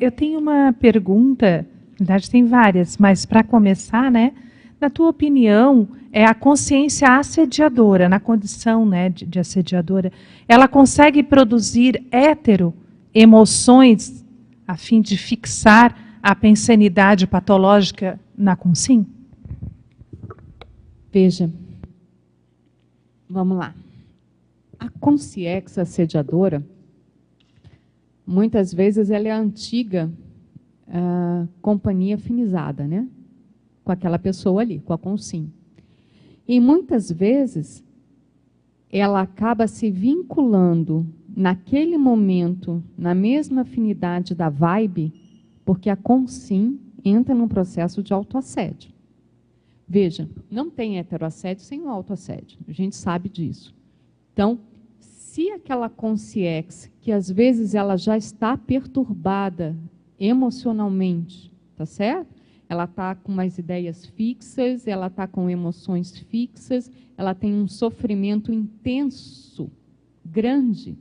Eu tenho uma pergunta, na verdade tem várias, mas para começar, né? Na tua opinião, a consciência assediadora, na condição, né, de assediadora, ela consegue produzir emoções a fim de fixar a pensenidade patológica na consim? Veja, vamos lá. A consciência assediadora, muitas vezes ela é a antiga companhia afinizada, né? Com aquela pessoa ali, com a consim. E muitas vezes ela acaba se vinculando naquele momento, na mesma afinidade da vibe, porque a consim entra num processo de autoassédio. Veja, não tem heteroassédio sem o autoassédio, a gente sabe disso. Então, se aquela consciência, que às vezes ela já está perturbada emocionalmente, tá certo? Ela está com umas ideias fixas, ela está com emoções fixas, ela tem um sofrimento intenso, grande,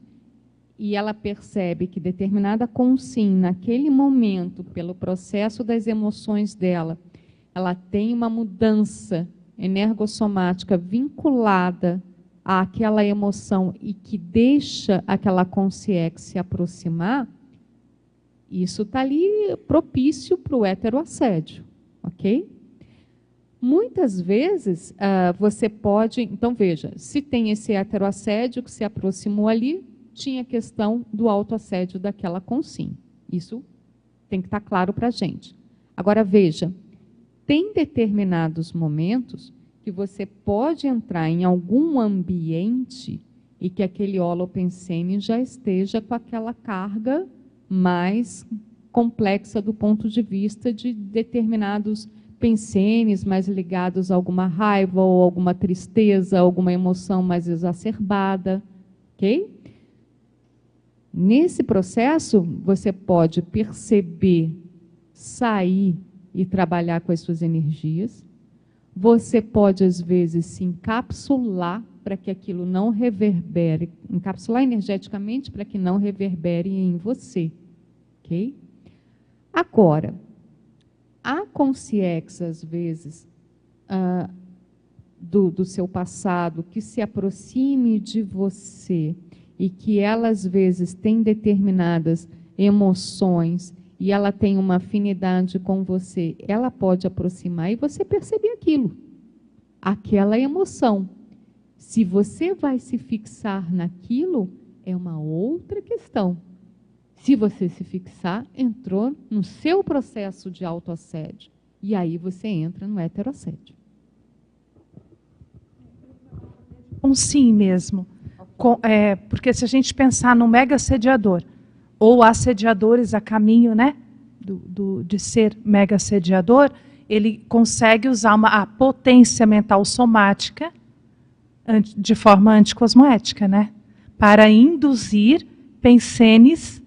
e ela percebe que determinada consim, naquele momento, pelo processo das emoções dela, ela tem uma mudança energossomática vinculada àquela emoção e que deixa aquela consciência se aproximar, isso está ali propício para o heteroassédio, ok? Muitas vezes você pode... Então, veja, se tem esse heteroassédio que se aproximou ali, tinha a questão do autoassédio daquela consim. Isso tem que estar claro para a gente. Agora, veja, tem determinados momentos que você pode entrar em algum ambiente e que aquele holopensene já esteja com aquela carga mais complexa do ponto de vista de determinados pensenes mais ligados a alguma raiva ou alguma tristeza, alguma emoção mais exacerbada, ok? Nesse processo, você pode perceber, sair e trabalhar com as suas energias. Você pode, às vezes, se encapsular para que aquilo não reverbere, encapsular energeticamente para que não reverbere em você. Ok? Agora, a consciência, às vezes, do seu passado, que se aproxime de você e que ela, às vezes, tem determinadas emoções e ela tem uma afinidade com você, ela pode aproximar e você perceber aquilo, aquela emoção. Se você vai se fixar naquilo, é uma outra questão. Se você se fixar, entrou no seu processo de autoassédio. E aí você entra no heteroassédio. Sim mesmo. Porque se a gente pensar no mega assediador, ou assediadores a caminho, né, de ser mega assediador, ele consegue usar a potência mental somática de forma anticosmoética, né, para induzir pensenes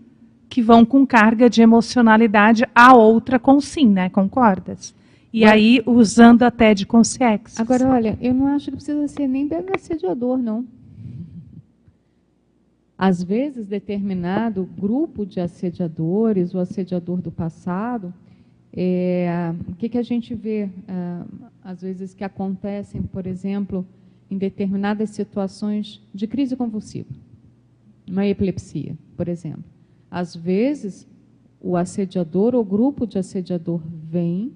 que vão com carga de emocionalidade a outra consim, né? Concordas? E agora, aí, usando até de consciência. Agora, olha, eu não acho que precisa ser nem bem assediador, não. Às vezes, determinado grupo de assediadores, o assediador do passado, o que a gente vê, às vezes, que acontecem, por exemplo, em determinadas situações de crise convulsiva, uma epilepsia, por exemplo. Às vezes, o assediador ou grupo de assediador vem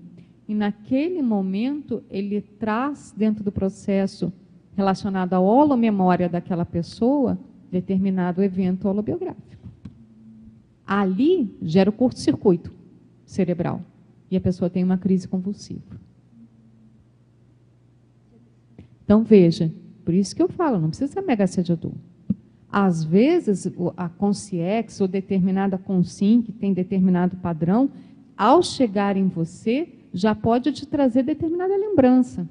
e, naquele momento, ele traz dentro do processo relacionado à holomemória daquela pessoa determinado evento holobiográfico. Ali gera o curto-circuito cerebral e a pessoa tem uma crise convulsiva. Então, veja, por isso que eu falo, não precisa ser mega assediador. Às vezes, a consciência ou determinada consim, que tem determinado padrão, ao chegar em você, já pode te trazer determinada lembrança.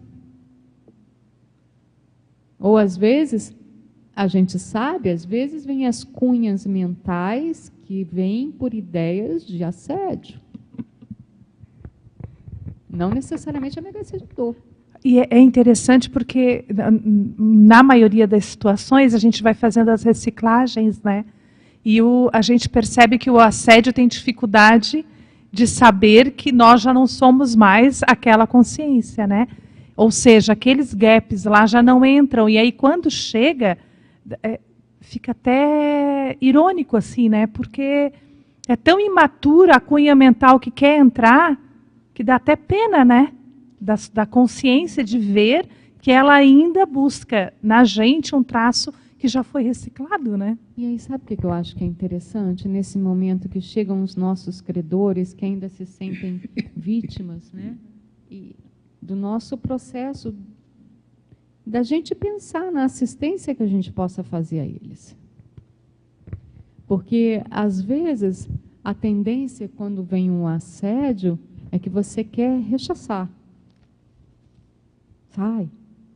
Ou, às vezes, a gente sabe, às vezes, vêm as cunhas mentais que vêm por ideias de assédio. Não necessariamente a mega assediador. E é interessante porque, na maioria das situações, a gente vai fazendo as reciclagens, né? E a gente percebe que o assédio tem dificuldade de saber que nós já não somos mais aquela consciência, né? Ou seja, aqueles gaps lá já não entram. E aí, quando chega, fica até irônico, assim, né? Porque é tão imatura a cunha mental que quer entrar, que dá até pena, né? Da consciência de ver que ela ainda busca na gente um traço que já foi reciclado, né? E aí, sabe o que eu acho que é interessante? Nesse momento que chegam os nossos credores, que ainda se sentem vítimas, né? E do nosso processo, da gente pensar na assistência que a gente possa fazer a eles. Porque, às vezes, a tendência, quando vem um assédio, é que você quer rechaçar. Sai,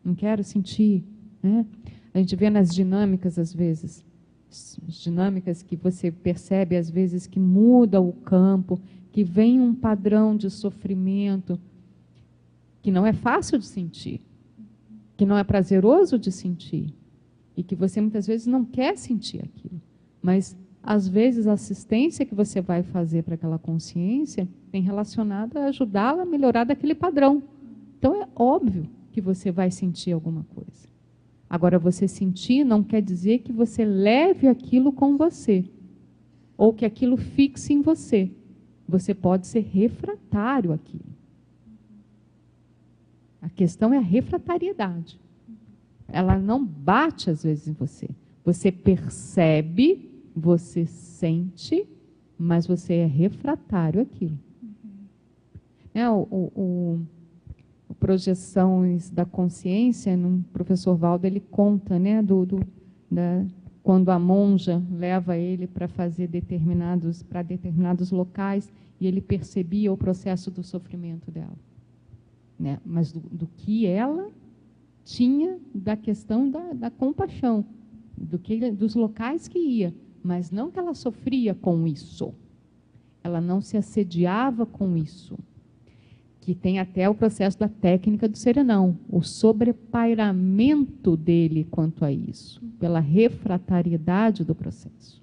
não quero sentir, né? A gente vê nas dinâmicas, às vezes, as dinâmicas que você percebe, às vezes, que muda o campo, que vem um padrão de sofrimento, que não é fácil de sentir, que não é prazeroso de sentir, e que você, muitas vezes, não quer sentir aquilo. Mas, às vezes, a assistência que você vai fazer para aquela consciência tem relacionada a ajudá-la a melhorar daquele padrão. Então, é óbvio que você vai sentir alguma coisa. Agora, você sentir não quer dizer que você leve aquilo com você, ou que aquilo fixe em você. Você pode ser refratário àquilo. A questão é a refratariedade. Ela não bate, às vezes, em você. Você percebe, você sente, mas você é refratário àquilo. Projeções da consciência, no professor Valdo, ele conta, né, quando a monja leva ele para fazer determinados locais, e ele percebia o processo do sofrimento dela, né, mas do que ela tinha da questão da compaixão, dos locais que ia, mas não que ela sofria com isso, ela não se assediava com isso, que tem até o processo da técnica do serenão, o sobrepairamento dele quanto a isso, pela refratariedade do processo.